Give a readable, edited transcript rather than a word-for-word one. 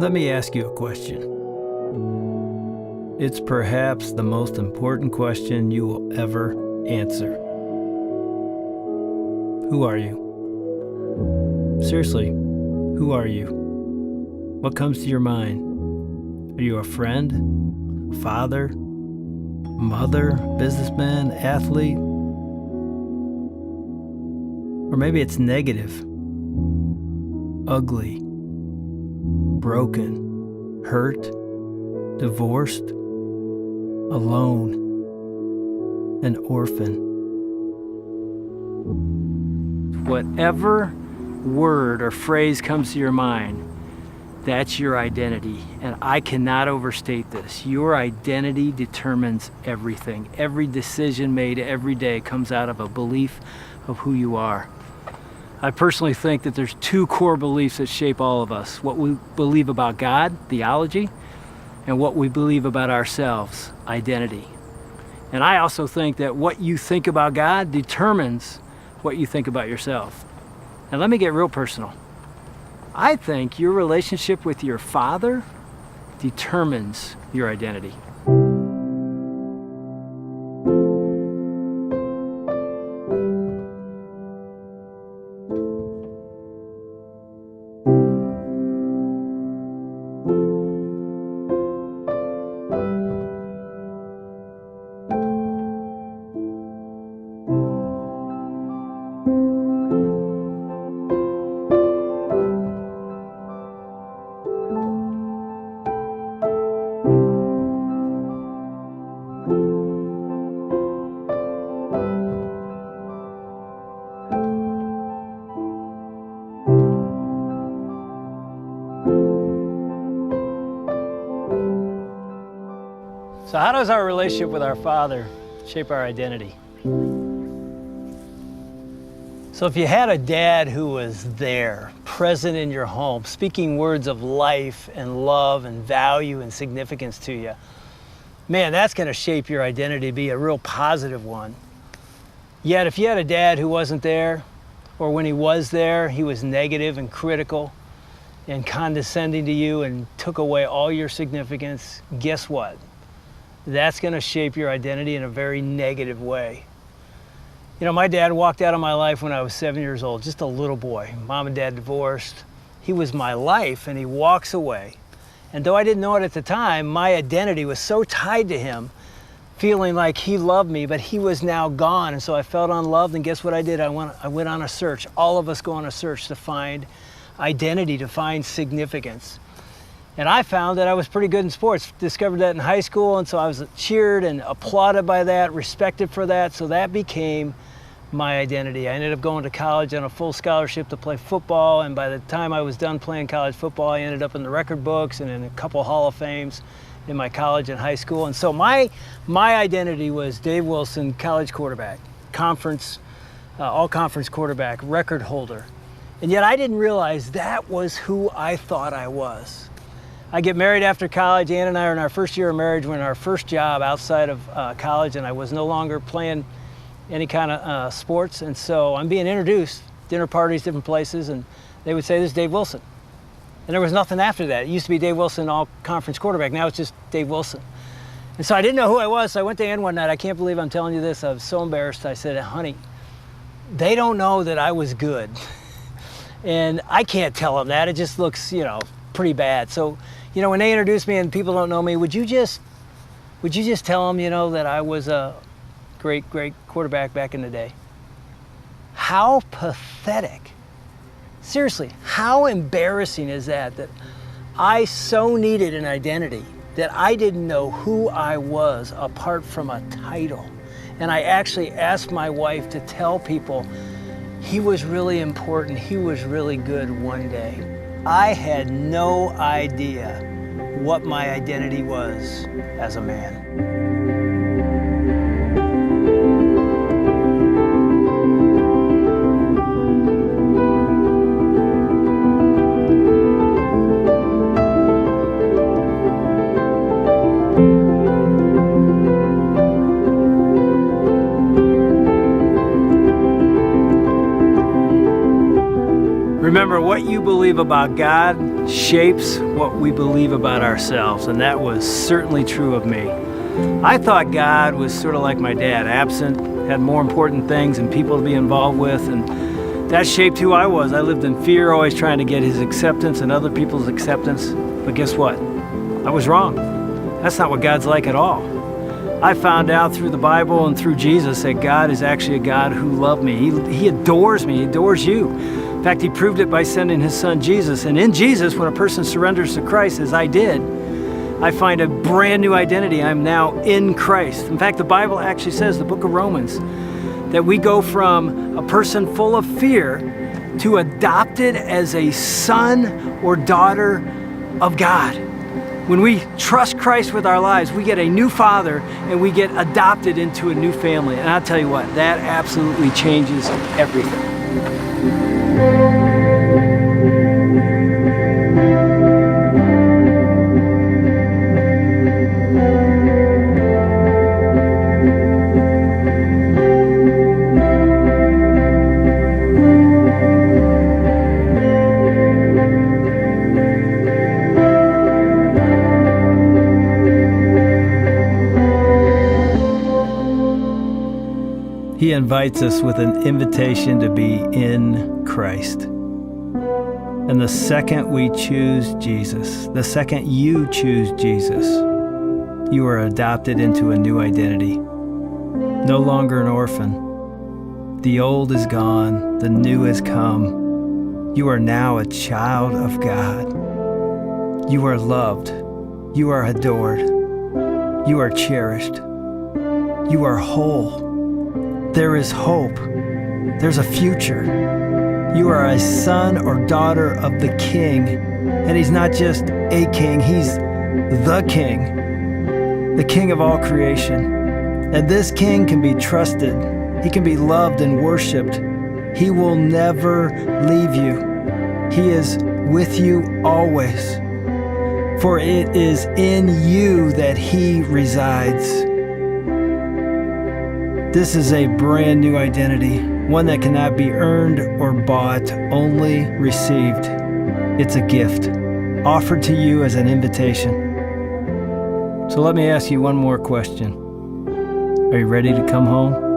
Let me ask you a question. It's perhaps the most important question you will ever answer. Who are you? Seriously, who are you? What comes to your mind? Are you a friend, a father, mother, businessman, athlete? Or maybe it's negative, ugly, broken, hurt, divorced, alone, an orphan. Whatever word or phrase comes to your mind, that's your identity. And I cannot overstate this. Your identity determines everything. Every decision made every day comes out of a belief of who you are. I personally think that there's two core beliefs that shape all of us. What we believe about God, theology, and what we believe about ourselves, identity. And I also think that what you think about God determines what you think about yourself. And let me get real personal. I think your relationship with your father determines your identity. So how does our relationship with our Father shape our identity? So if you had a dad who was there, present in your home, speaking words of life and love and value and significance to you, man, that's going to shape your identity to be a real positive one. Yet if you had a dad who wasn't there, or when he was there, he was negative and critical and condescending to you and took away all your significance, guess what? That's going to shape your identity in a very negative way. You know, my dad walked out of my life when I was 7 years old, just a little boy. Mom and dad divorced. He was my life, and he walks away. And though I didn't know it at the time, my identity was so tied to him, feeling like he loved me, but he was now gone. And so I felt unloved, and guess what I did? I went on a search. All of us go on a search to find identity, to find significance. And I found that I was pretty good in sports, discovered that in high school, and so I was cheered and applauded by that, respected for that, so that became my identity. I ended up going to college on a full scholarship to play football, and by the time I was done playing college football, I ended up in the record books and in a couple Hall of Fames in my college and high school. And so my identity was Dave Wilson, college quarterback, conference, all-conference quarterback, record holder. And yet I didn't realize that was who I thought I was. I get married after college. Ann and I are in our first year of marriage. We're in our first job outside of college, and I was no longer playing any kind of sports. And so I'm being introduced, dinner parties, different places, and they would say, "This is Dave Wilson." And there was nothing after that. It used to be Dave Wilson, all-conference quarterback. Now it's just Dave Wilson. And so I didn't know who I was. So I went to Ann one night. I can't believe I'm telling you this. I was so embarrassed. I said, "Honey, they don't know that I was good." And I can't tell them that. It just looks, pretty bad. So, when they introduce me and people don't know me, would you just tell them, that I was a great quarterback back in the day? How pathetic. Seriously, how embarrassing is that I so needed an identity that I didn't know who I was apart from a title. And I actually asked my wife to tell people he was really important, he was really good one day. I had no idea what my identity was as a man. Remember, what you believe about God shapes what we believe about ourselves, and that was certainly true of me. I thought God was sort of like my dad, absent, had more important things and people to be involved with, and that shaped who I was. I lived in fear, always trying to get his acceptance and other people's acceptance. But guess what? I was wrong. That's not what God's like at all. I found out through the Bible and through Jesus that God is actually a God who loved me. He adores me. He adores you. In fact, he proved it by sending his son Jesus. And in Jesus, when a person surrenders to Christ, as I did, I find a brand new identity. I'm now in Christ. In fact, the Bible actually says, the book of Romans, that we go from a person full of fear to adopted as a son or daughter of God. When we trust Christ with our lives, we get a new father and we get adopted into a new family. And I'll tell you what, that absolutely changes everything. He invites us with an invitation to be in Christ. And the second we choose Jesus, the second you choose Jesus, you are adopted into a new identity. No longer an orphan. The old is gone, the new has come. You are now a child of God. You are loved. You are adored. You are cherished. You are whole. There is hope. There's a future. You are a son or daughter of the King. And he's not just a king, he's the King of all creation. And this King can be trusted. He can be loved and worshiped. He will never leave you. He is with you always. For it is in you that he resides. This is a brand new identity, one that cannot be earned or bought, only received. It's a gift, offered to you as an invitation. So let me ask you one more question. Are you ready to come home?